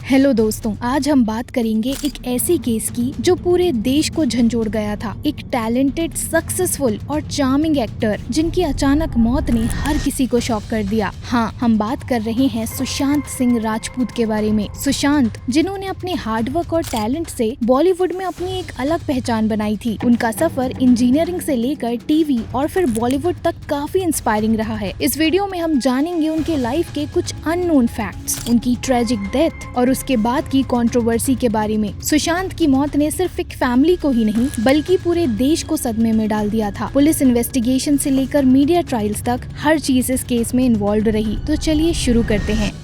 Hello दोस्तों, आज हम बात करेंगे एक ऐसी केस की जो पूरे देश को झंझोड़ गया था। एक टैलेंटेड, सक्सेसफुल और चार्मिंग एक्टर जिनकी अचानक मौत ने हर किसी को शॉक कर दिया। हाँ, हम बात कर रहे हैं सुशांत सिंह राजपूत के बारे में। सुशांत, जिन्होंने अपने हार्डवर्क और टैलेंट से बॉलीवुड में अपनी एक अलग पहचान बनाई थी। उनका सफर इंजीनियरिंग से लेकर टीवी और फिर बॉलीवुड तक काफी इंस्पायरिंग रहा है। इस वीडियो में हम जानेंगे उनके लाइफ के कुछ अननोन फैक्ट्स, उनकी ट्रेजिक डेथ और उसके बाद की कंट्रोवर्सी के बारे में। सुशांत की मौत ने सिर्फ एक फैमिली को ही नहीं बल्कि पूरे देश को सदमे में डाल दिया था। पुलिस इन्वेस्टिगेशन से लेकर मीडिया ट्रायल्स तक हर चीज इस केस में इन्वॉल्व रही। तो चलिए शुरू करते हैं।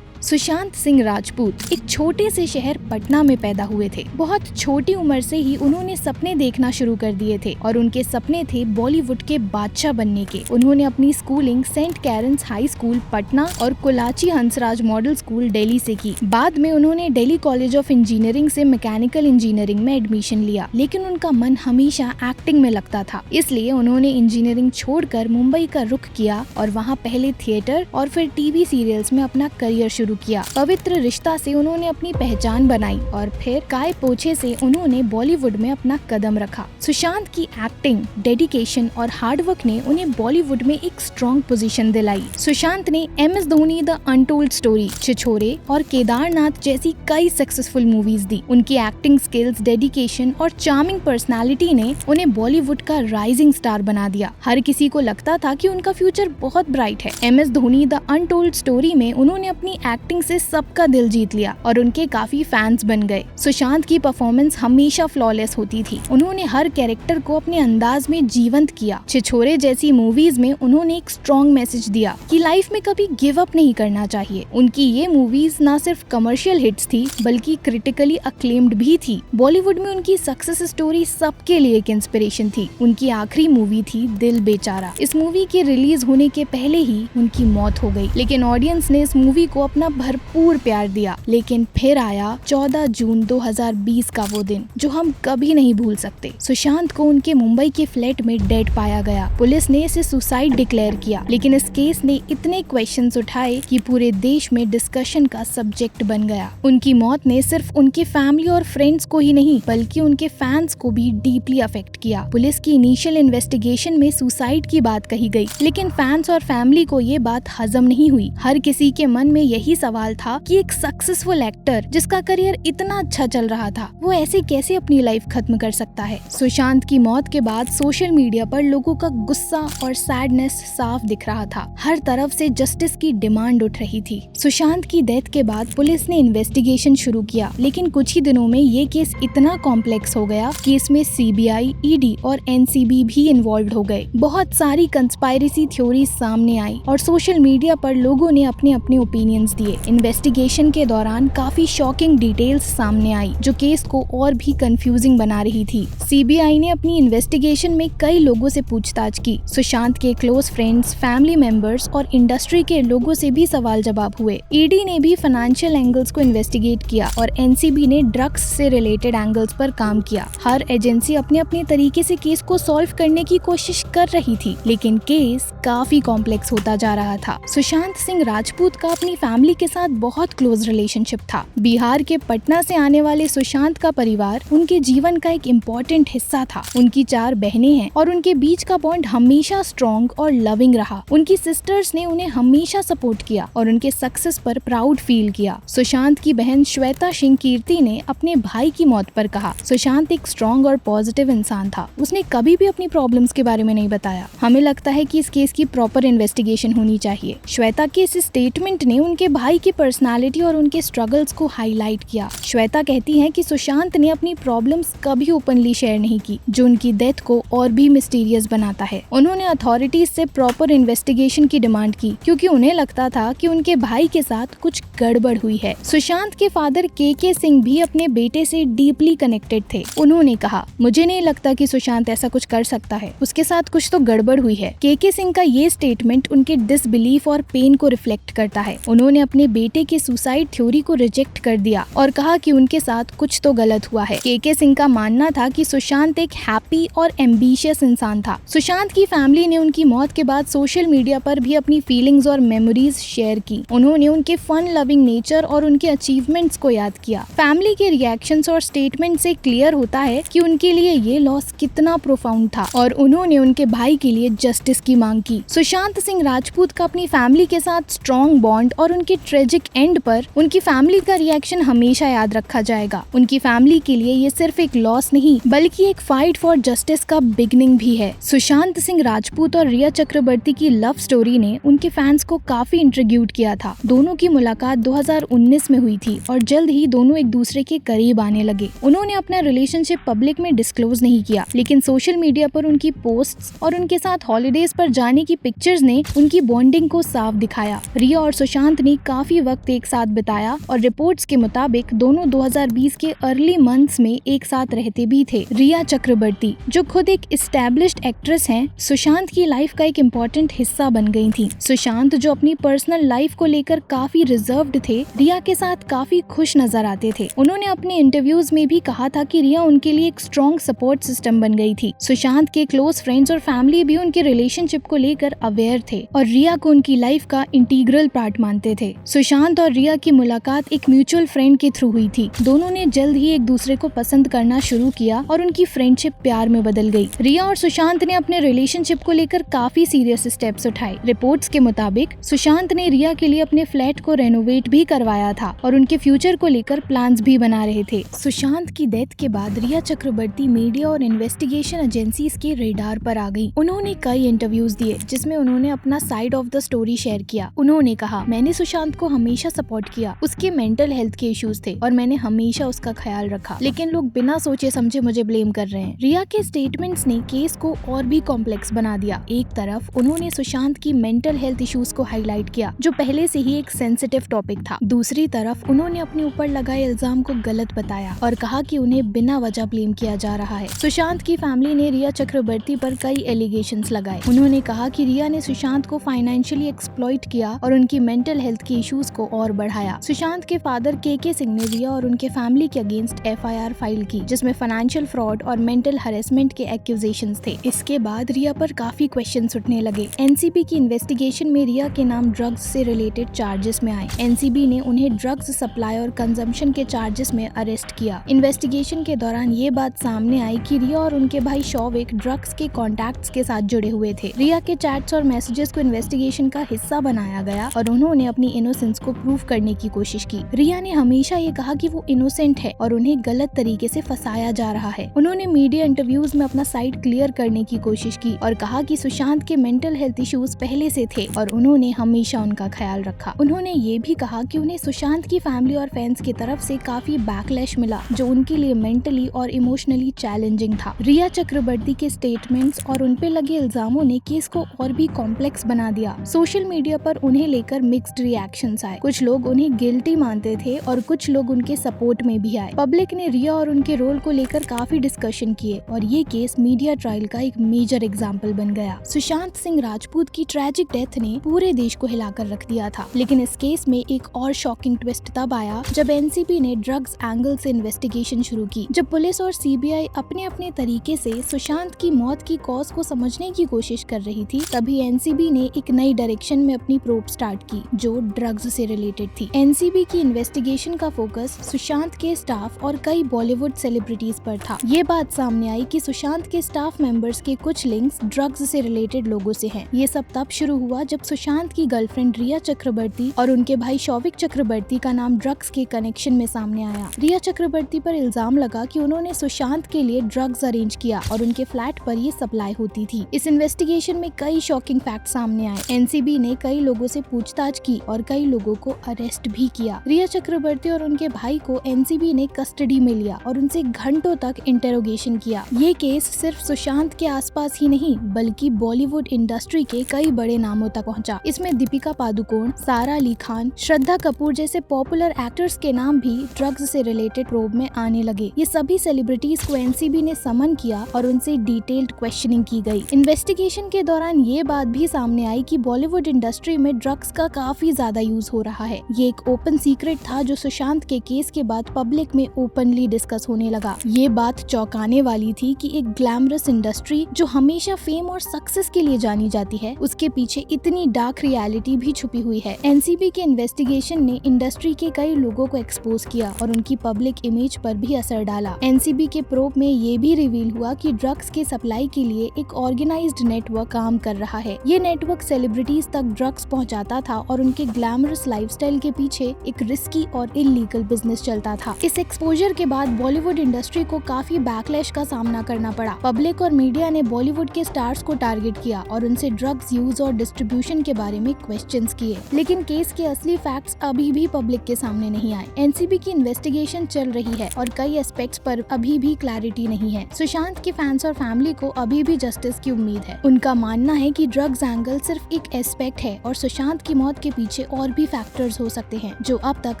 सुशांत सिंह राजपूत एक छोटे से शहर पटना में पैदा हुए थे। बहुत छोटी उम्र से ही उन्होंने सपने देखना शुरू कर दिए थे और उनके सपने थे बॉलीवुड के बादशाह बनने के। उन्होंने अपनी schooling saint Karen's high school Patna और कोलाची हंसराज मॉडल स्कूल दिल्ली से की। बाद में उन्होंने दिल्ली कॉलेज ऑफ इंजीनियरिंग से मैकेनिकल इंजीनियरिंग में एडमिशन लिया, लेकिन उनका मन हमेशा एक्टिंग में लगता था। इसलिए उन्होंने इंजीनियरिंग छोड़कर मुंबई का रुख किया और वहाँ पहले थिएटर और फिर टीवी सीरियल्स में अपना करियर शुरू किया। पवित्र रिश्ता से उन्होंने अपनी पहचान बनाई और फिर काय पोछे से उन्होंने बॉलीवुड में अपना कदम रखा। सुशांत की एक्टिंग, डेडिकेशन और हार्डवर्क ने उन्हें बॉलीवुड में एक स्ट्रॉन्ग पोजीशन दिलाई। सुशांत ने MS Dhoni, the untold story, Chhichhore और केदारनाथ जैसी कई सक्सेसफुल मूवीज दी। उनकी एक्टिंग स्किल्स, डेडिकेशन और चार्मिंग पर्सनालिटी ने उन्हें बॉलीवुड का राइजिंग स्टार बना दिया। हर किसी को लगता था कि उनका फ्यूचर बहुत ब्राइट है। MS Dhoni, the untold story में उन्होंने अपनी एक्टिंग से सबका दिल जीत लिया और उनके काफी फैंस बन गए। सुशांत की परफॉर्मेंस हमेशा फ्लॉलेस होती थी। उन्होंने हर कैरेक्टर को अपने अंदाज में जीवंत किया। छिछोरे जैसी मूवीज में उन्होंने एक स्ट्रॉन्ग मैसेज दिया कि लाइफ में कभी गिव अप नहीं करना चाहिए। उनकी ये मूवीज न सिर्फ कमर्शियल हिट्स थी बल्कि क्रिटिकली अक्लेम्ड भी थी। बॉलीवुड में उनकी सक्सेस स्टोरी सबके लिए एक इंस्पिरेशन थी। उनकी आखिरी मूवी थी दिल बेचारा। इस मूवी के रिलीज होने के पहले ही उनकी मौत हो गई, लेकिन ऑडियंस ने इस मूवी को अपना भरपूर प्यार दिया। लेकिन फिर आया 14 जून 2020 का वो दिन जो हम कभी नहीं भूल सकते। सुशांत को उनके मुंबई के फ्लैट में डेड पाया गया। पुलिस ने इसे सुसाइड डिक्लेयर किया, लेकिन इस केस ने इतने क्वेश्चंस उठाए कि पूरे देश में डिस्कशन का सब्जेक्ट बन गया। उनकी मौत ने सिर्फ उनके फैमिली और फ्रेंड्स को ही नहीं बल्कि उनके फैंस को भी डीपली अफेक्ट किया। पुलिस की इनिशियल इन्वेस्टिगेशन में सुसाइड की बात कही गई, लेकिन फैंस और फैमिली को ये बात हजम नहीं हुई। हर किसी के मन में यही सवाल था कि एक सक्सेसफुल एक्टर जिसका करियर इतना अच्छा चल रहा था, वो ऐसे कैसे अपनी लाइफ खत्म कर सकता है। सुशांत की मौत के बाद सोशल मीडिया पर लोगों का गुस्सा और सैडनेस साफ दिख रहा था। हर तरफ से जस्टिस की डिमांड उठ रही थी। सुशांत की डेथ के बाद पुलिस ने इन्वेस्टिगेशन शुरू किया, लेकिन कुछ ही दिनों में ये केस इतना कॉम्प्लेक्स हो गया कि इसमें CBI, ED और NCB भी इन्वॉल्व हो गए। बहुत सारी कंस्पायरेसी थ्योरीज सामने आई और सोशल मीडिया पर लोगों ने अपने अपने ओपिनियंस दिए। इन्वेस्टिगेशन के दौरान काफी शॉकिंग डिटेल्स सामने आई जो केस को और भी कंफ्यूजिंग बना रही थी। CBI ने अपनी इन्वेस्टिगेशन में कई लोगों से पूछताछ की। सुशांत के क्लोज फ्रेंड्स, फैमिली मेंबर्स और इंडस्ट्री के लोगों से भी सवाल जवाब हुए। ED ने भी फाइनेंशियल एंगल्स को इन्वेस्टिगेट किया और NCB ने ड्रग्स से रिलेटेड एंगल्स पर काम किया। हर एजेंसी अपने अपने तरीके से केस को सॉल्व करने की कोशिश कर रही थी, लेकिन केस काफी कॉम्प्लेक्स होता जा रहा था। सुशांत सिंह राजपूत का अपनी फैमिली के साथ बहुत क्लोज रिलेशनशिप था। बिहार के पटना से आने वाले सुशांत का परिवार उनके जीवन का एक इम्पोर्टेंट हिस्सा था। उनकी 4 बहनें हैं और उनके बीच का बॉन्ड हमेशा स्ट्रॉन्ग और लविंग रहा। उनकी सिस्टर्स ने उन्हें हमेशा सपोर्ट किया और उनके सक्सेस पर प्राउड फील किया। सुशांत की बहन श्वेता सिंह कीर्ति ने अपने भाई की मौत पर कहा, सुशांत एक स्ट्रॉन्ग और पॉजिटिव इंसान था। उसने कभी भी अपनी प्रॉब्लम्स के बारे में नहीं बताया। हमें लगता है कि इस केस की प्रॉपर इन्वेस्टिगेशन होनी चाहिए। श्वेता के इस स्टेटमेंट ने उनके भाई की पर्सनालिटी और उनके स्ट्रगल्स को हाईलाइट किया। श्वेता कहती हैं कि सुशांत ने अपनी प्रॉब्लम्स कभी ओपनली शेयर नहीं की, जो उनकी डेथ को और भी मिस्टीरियस बनाता है। उन्होंने अथॉरिटीज से प्रॉपर इन्वेस्टिगेशन की डिमांड की क्योंकि उन्हें लगता था कि उनके भाई के साथ कुछ गड़बड़ हुई है। सुशांत के फादर KK सिंह भी अपने बेटे से डीपली कनेक्टेड थे। उन्होंने कहा, मुझे नहीं लगता कि सुशांत ऐसा कुछ कर सकता है, उसके साथ कुछ तो गड़बड़ हुई है। KK सिंह का ये स्टेटमेंट उनके डिसबिलीफ और पेन को रिफ्लेक्ट करता है। उन्होंने अपने बेटे के सुसाइड थ्योरी को रिजेक्ट कर दिया और कहा कि उनके साथ कुछ तो गलत हुआ है। के सिंह का मानना था कि सुशांत एक हैप्पी और एम्बिशियस इंसान था। सुशांत की फैमिली ने उनकी मौत के बाद सोशल मीडिया पर भी अपनी फीलिंग्स और मेमोरीज शेयर की। उन्होंने उनके फन लविंग नेचर और उनके अचीवमेंट्स को याद किया। फैमिली के रिएक्शंस और स्टेटमेंट से क्लियर होता है कि उनके लिए ये लॉस कितना प्रोफाउंड था और उन्होंने उनके भाई के लिए जस्टिस की मांग की। सुशांत सिंह राजपूत का अपनी फैमिली के साथ स्ट्रॉन्ग बॉन्ड और उनके ट्रेजिक एंड पर उनकी फैमिली का रिएक्शन हमेशा याद रखा जाएगा। उनकी फैमिली के लिए ये सिर्फ एक लॉस नहीं बल्कि एक फाइट फॉर जस्टिस का बिगनिंग भी है। सुशांत सिंह राजपूत और रिया चक्रवर्ती की लव स्टोरी ने उनके फैंस को काफी इंट्रीग्यूट किया था। दोनों की मुलाकात 2019 में हुई थी और जल्द ही दोनों एक दूसरे के करीब आने लगे। उन्होंने अपना रिलेशनशिप पब्लिक में डिस्क्लोज नहीं किया, लेकिन सोशल मीडिया पर उनकी पोस्ट्स और उनके साथ हॉलीडेज पर जाने की पिक्चर्स ने उनकी बॉन्डिंग को साफ दिखाया। रिया और सुशांत ने काफी वक्त एक साथ बिताया और रिपोर्ट्स के मुताबिक दोनों 2020 के अर्ली मंथ्स में एक साथ रहते भी थे। रिया चक्रवर्ती जो खुद एक एस्टैब्लिश्ड एक्ट्रेस हैं, सुशांत की लाइफ का एक इम्पोर्टेंट हिस्सा बन गई थी। सुशांत जो अपनी पर्सनल लाइफ को लेकर काफी रिजर्व्ड थे, रिया के साथ काफी खुश नजर आते थे। उन्होंने अपने इंटरव्यूज में भी कहा था कि रिया उनके लिए एक स्ट्रॉन्ग सपोर्ट सिस्टम बन गई थी। सुशांत के क्लोज फ्रेंड्स और फैमिली भी उनके रिलेशनशिप को लेकर अवेयर थे और रिया को उनकी लाइफ का इंटीग्रल पार्ट मानते थे। सुशांत और रिया की मुलाकात एक म्यूचुअल फ्रेंड के थ्रू हुई थी। दोनों ने जल्द ही एक दूसरे को पसंद करना शुरू किया और उनकी फ्रेंडशिप प्यार में बदल गई। रिया और सुशांत ने अपने रिलेशनशिप को लेकर काफी सीरियस स्टेप्स उठाए। रिपोर्ट्स के मुताबिक सुशांत ने रिया के लिए अपने फ्लैट को रेनोवेट भी करवाया था और उनके फ्यूचर को लेकर प्लान्स भी बना रहे थे। सुशांत की डेथ के बाद रिया चक्रवर्ती मीडिया और इन्वेस्टिगेशन एजेंसीज के रेडार पर आ गई। उन्होंने कई इंटरव्यूज दिए जिसमें उन्होंने अपना side of the story share किया। उन्होंने कहा, मैंने सुशांत को हमेशा सपोर्ट किया। उसके मेंटल हेल्थ के इश्यूज थे और मैंने हमेशा उसका ख्याल रखा, लेकिन लोग बिना सोचे समझे मुझे ब्लेम कर रहे हैं। रिया के स्टेटमेंट्स ने केस को और भी कॉम्प्लेक्स बना दिया। एक तरफ उन्होंने सुशांत की मेंटल हेल्थ इश्यूज को हाईलाइट किया जो पहले से ही एक सेंसिटिव टॉपिक था। दूसरी तरफ उन्होंने अपने ऊपर लगाए इल्जाम को गलत बताया और कहा कि उन्हें बिना वजह ब्लेम किया जा रहा है। सुशांत की फैमिली ने रिया चक्रवर्ती पर कई एलिगेशंस लगाए। उन्होंने कहा कि रिया ने सुशांत को फाइनेंशियली एक्सप्लॉइट किया और उनकी मेंटल हेल्थ के इश्यूज को और बढ़ाया। सुशांत के फादर के सिंह ने रिया और उनके फैमिली के अगेंस्ट FIR फाइल की जिसमें फाइनेंशियल फ्रॉड और मेंटल हरेसमेंट के एक्यूजेशंस थे। इसके बाद रिया पर काफी क्वेश्चंस उठने लगे। NCB की इन्वेस्टिगेशन में रिया के नाम ड्रग्स से रिलेटेड चार्जेस में आए। NCB ने उन्हें ड्रग्स सप्लाई और कंजम्पशन के चार्जेस में अरेस्ट किया। इन्वेस्टिगेशन के दौरान ये बात सामने आई कि रिया और उनके भाई शौविक ड्रग्स के कॉन्टैक्ट्स के साथ जुड़े हुए थे। रिया के चैट्स और मैसेजेस को इन्वेस्टिगेशन का हिस्सा बनाया गया और उन्होंने अपनी इनोसेंस को प्रूव करने की कोशिश की। रिया ने हमेशा ये कहा कि वो इनोसेंट है और उन्हें गलत तरीके से फंसाया जा रहा है। उन्होंने मीडिया इंटरव्यूज में अपना साइड क्लियर करने की कोशिश की और कहा कि सुशांत के मेंटल हेल्थ इश्यूज पहले से थे और उन्होंने हमेशा उनका ख्याल रखा। उन्होंने ये भी कहा कि उन्हें सुशांत की फैमिली और फैंस की तरफ से काफी बैकलैश मिला जो उनके लिए मेंटली और इमोशनली चैलेंजिंग था। रिया चक्रवर्ती के स्टेटमेंट्स और उन पे लगे इल्जामों ने केस को और भी कॉम्प्लेक्स बना दिया। सोशल मीडिया पर उन्हें लेकर मिक्स्ड रिएक्शंस आए। कुछ लोग उन्हें गिल्टी मानते थे और कुछ लोग उनके सपोर्ट में भी आए। पब्लिक ने रिया और उनके रोल को लेकर काफी डिस्कशन किए और ये केस मीडिया ट्रायल का एक मेजर एग्जाम्पल बन गया। सुशांत सिंह राजपूत की ट्रैजिक डेथ ने पूरे देश को हिलाकर रख दिया था, लेकिन इस केस में एक और शॉकिंग ट्विस्ट तब आया जब NCB ने ड्रग्स एंगल से इन्वेस्टिगेशन शुरू की। जब पुलिस और CBI अपने अपने तरीके से सुशांत की मौत की कॉज को समझने की कोशिश कर रही थी, तभी NCB ने एक नई डायरेक्शन में अपनी प्रोब स्टार्ट की जो ड्रग्स से रिलेटेड थी। NCB की इन्वेस्टिगेशन का फोकस सुशांत के स्टाफ और कई बॉलीवुड सेलिब्रिटीज पर था। ये बात सामने आई कि सुशांत के स्टाफ मेंबर्स के कुछ लिंक्स ड्रग्स से रिलेटेड लोगों से हैं। ये सब तब शुरू हुआ जब सुशांत की गर्लफ्रेंड रिया चक्रवर्ती और उनके भाई शौविक चक्रवर्ती का नाम ड्रग्स के कनेक्शन में सामने आया। रिया चक्रवर्ती पर इल्जाम लगा कि उन्होंने सुशांत के लिए ड्रग्स अरेंज किया और उनके फ्लैट पर ये सप्लाई होती थी। इस इन्वेस्टिगेशन में कई शॉकिंग फैक्ट सामने आए। NCB ने कई लोगों से पूछताछ की और कई लोगों को अरेस्ट भी किया। रिया चक्रवर्ती और उनके भाई को NCB ने कस्टडी में लिया और उनसे घंटों तक इंटेरोगेशन किया। ये केस सिर्फ सुशांत के आसपास ही नहीं बल्कि बॉलीवुड इंडस्ट्री के कई बड़े नामों तक पहुंचा। इसमें दीपिका पादुकोण, सारा अली खान, श्रद्धा कपूर जैसे पॉपुलर एक्टर्स के नाम भी ड्रग्स से रिलेटेड प्रोब में आने लगे। ये सभी सेलिब्रिटीज को NCB ने समन किया और उनसे डिटेल्ड क्वेश्चनिंग की गई। इन्वेस्टिगेशन के दौरान ये बात भी सामने आई कि बॉलीवुड इंडस्ट्री में ड्रग्स का काफी ज्यादा ज्यादा यूज हो रहा है। ये एक ओपन सीक्रेट था जो सुशांत के केस के बाद पब्लिक में ओपनली डिस्कस होने लगा। ये बात चौंकाने वाली थी कि एक ग्लैमरस इंडस्ट्री जो हमेशा फेम और सक्सेस के लिए जानी जाती है, उसके पीछे इतनी डार्क रियलिटी भी छुपी हुई है। एनसीबी के इन्वेस्टिगेशन ने इंडस्ट्री के कई लोगों को एक्सपोज किया और उनकी पब्लिक इमेज पर भी असर डाला। एनसीबी के प्रोब में ये भी रिवील हुआ कि ड्रग्स के सप्लाई के लिए एक ऑर्गेनाइज्ड नेटवर्क काम कर रहा है। ये नेटवर्क सेलिब्रिटीज तक ड्रग्स पहुंचाता था और उनके ग्लैमरस लाइफस्टाइल के पीछे एक रिस्की और इल्लीगल बिजनेस चलता था। इस एक्सपोजर के बाद बॉलीवुड इंडस्ट्री को काफी बैकलैश का सामना करना पड़ा। पब्लिक और मीडिया ने बॉलीवुड के स्टार्स को टारगेट किया और उनसे ड्रग्स यूज और डिस्ट्रीब्यूशन के बारे में क्वेश्चंस किए, लेकिन केस के असली फैक्ट्स अभी भी पब्लिक के सामने नहीं आए। एनसीबी की इन्वेस्टिगेशन चल रही है और कई एस्पेक्ट्स पर अभी भी क्लैरिटी नहीं है। सुशांत के फैंस और फैमिली को अभी भी जस्टिस की उम्मीद है। उनका मानना है कि ड्रग्स एंगल सिर्फ एक एस्पेक्ट है और सुशांत की मौत के पीछे और भी फैक्टर्स हो सकते हैं जो अब तक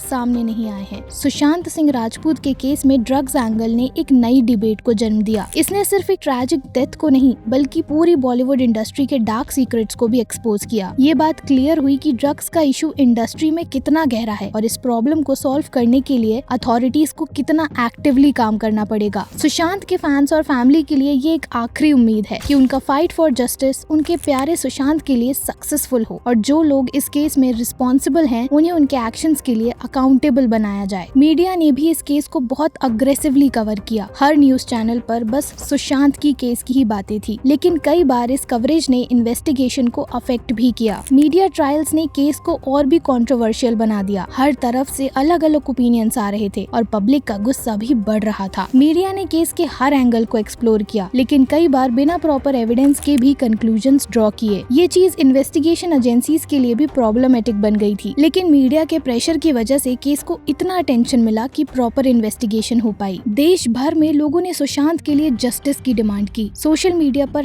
सामने नहीं आए हैं। सुशांत सिंह राजपूत के केस में ड्रग्स एंगल ने एक नई डिबेट को जन्म दिया। इसने सिर्फ एक ट्रैजिक डेथ को नहीं बल्कि पूरी बॉलीवुड इंडस्ट्री के डार्क सीक्रेट्स को भी एक्सपोज किया। ये बात क्लियर हुई कि ड्रग्स का इशू इंडस्ट्री में कितना गहरा है और इस प्रॉब्लम को सॉल्व करने के लिए अथॉरिटीज को कितना एक्टिवली काम करना पड़ेगा। सुशांत के फैंस और फैमिली के लिए ये एक आखिरी उम्मीद है कि उनका फाइट फॉर जस्टिस उनके प्यारे सुशांत के लिए सक्सेसफुल हो और जो लोग इस केस में रिस्पॉन्सिबल हैं उन्हें उनके एक्शंस के लिए अकाउंटेबल बनाया जाए। मीडिया ने भी इस केस को बहुत अग्रेसिवली कवर किया। हर न्यूज चैनल पर बस सुशांत की केस की ही बातें थी, लेकिन कई बार इस कवरेज ने इन्वेस्टिगेशन को अफेक्ट भी किया। मीडिया ट्रायल्स ने केस को और भी कंट्रोवर्शियल बना दिया। हर तरफ से अलग अलग ओपिनियंस आ रहे थे और पब्लिक का गुस्सा भी बढ़ रहा था। मीडिया ने केस के हर एंगल को एक्सप्लोर किया, लेकिन कई बार बिना प्रॉपर एविडेंस के भी कंक्लूजन्स ड्रॉ किए। ये चीज इन्वेस्टिगेशन एजेंसीज के लिए भी प्रॉब्लमेटिक बन गई थी, लेकिन मीडिया के प्रेशर की वजह से केस को इतना अटेंशन मिला कि प्रॉपर इन्वेस्टिगेशन हो पाई। देश भर में लोगों ने सुशांत के लिए जस्टिस की डिमांड की। सोशल मीडिया पर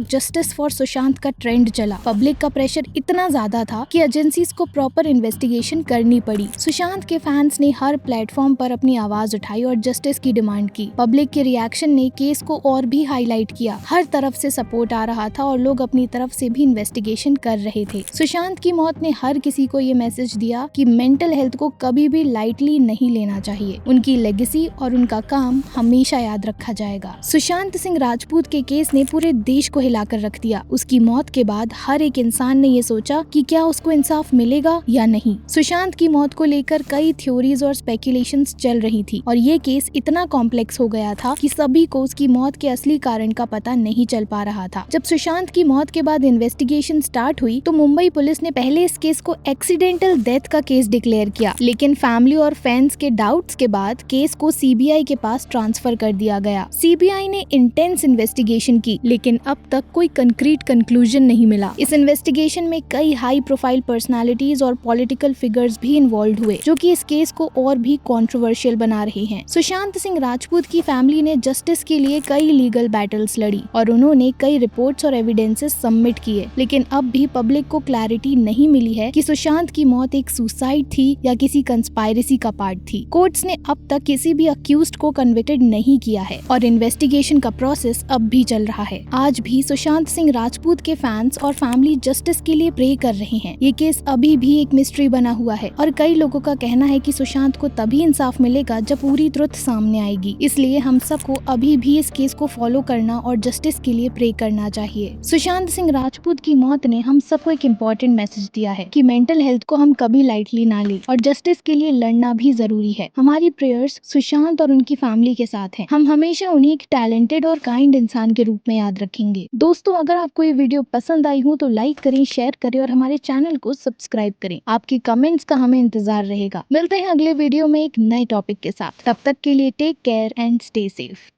#जस्टिस फॉर सुशांत का ट्रेंड चला। पब्लिक का प्रेशर इतना ज्यादा था कि एजेंसीज को प्रॉपर इन्वेस्टिगेशन करनी पड़ी। सुशांत के फैंस ने हर प्लेटफॉर्म पर अपनी आवाज उठाई और जस्टिस की डिमांड की। पब्लिक के रिएक्शन ने केस को और भी हाईलाइट किया। हर तरफ से सपोर्ट आ रहा था और लोग अपनी तरफ से भी इन्वेस्टिगेशन कर रहे थे। सुशांत की मौत ने हर किसी को ये मैसेज दिया कि मेंटल हेल्थ को कभी भी लाइटली नहीं लेना चाहिए। उनकी लेगेसी और उनका काम हमेशा याद रखा जाएगा। सुशांत सिंह राजपूत के केस ने पूरे देश को हिलाकर रख दिया। उसकी मौत के बाद हर एक इंसान ने ये सोचा कि क्या उसको इंसाफ मिलेगा या नहीं। सुशांत की मौत को लेकर कई थ्योरीज और स्पेकुलेशंस चल रही थी और ये केस इतना कॉम्प्लेक्स हो गया था कि सभी को उसकी मौत के असली कारण का पता नहीं चल पा रहा था। जब सुशांत की मौत के बाद इन्वेस्टिगेशन स्टार्ट हुई तो मुंबई पुलिस ने पहले इस केस को एक्सीडेंटल डेथ का केस डिक्लेयर किया, लेकिन फैमिली और फैंस के डाउट्स के बाद केस को सीबीआई के पास ट्रांसफर कर दिया गया। सीबीआई ने इंटेंस इन्वेस्टिगेशन की, लेकिन अब तक कोई कंक्रीट कंक्लूजन नहीं मिला। इस इन्वेस्टिगेशन में कई हाई प्रोफाइल पर्सनालिटीज और पॉलिटिकल फिगर्स भी इन्वॉल्व हुए, जो कि इस केस को और भी कंट्रोवर्शियल बना रहे हैं। सुशांत सिंह राजपूत की फैमिली ने जस्टिस के लिए कई लीगल बैटल्स लड़ी और उन्होंने कई रिपोर्ट्स और एविडेंसेस सबमिट किए, लेकिन अब भी पब्लिक को क्लैरिटी नहीं मिली है कि सुशांत की मौत एक सुसाइड थी या किसी कंस्पायरेसी का पार्ट थी। कोर्ट्स ने अब तक किसी भी अक्यूज्ड को कन्विक्टेड नहीं किया है और इन्वेस्टिगेशन का प्रोसेस अब भी चल रहा है। आज भी सुशांत सिंह राजपूत के फैंस और फैमिली जस्टिस के लिए प्रे कर रहे हैं। ये केस अभी भी एक मिस्ट्री बना हुआ है और कई लोगों का कहना है कि सुशांत को तभी इंसाफ मिलेगा जब पूरी ट्रुथ सामने आएगी। इसलिए हम सबको अभी भी इस केस को फॉलो करना और जस्टिस के लिए प्रे करना चाहिए। सुशांत सिंह राजपूत की मौत ने हम सबको एक इम्पोर्टेंट मैसेज दिया है कि मेंटल हेल्थ को हम कभी लाइटली ना लें और जस्टिस के लिए लड़ना भी जरूरी है। हमारी प्रेयर्स सुशांत और उनकी फैमिली के साथ हैं। हम हमेशा उन्हें एक टैलेंटेड और काइंड इंसान के रूप में याद रखेंगे। दोस्तों, अगर आपको ये वीडियो पसंद आई हो तो लाइक करें, शेयर करें और हमारे चैनल को सब्सक्राइब करें। आपके कमेंट्स का हमें इंतजार रहेगा। मिलते हैं अगले वीडियो में एक नए टॉपिक के साथ। तब तक के लिए take care and stay safe.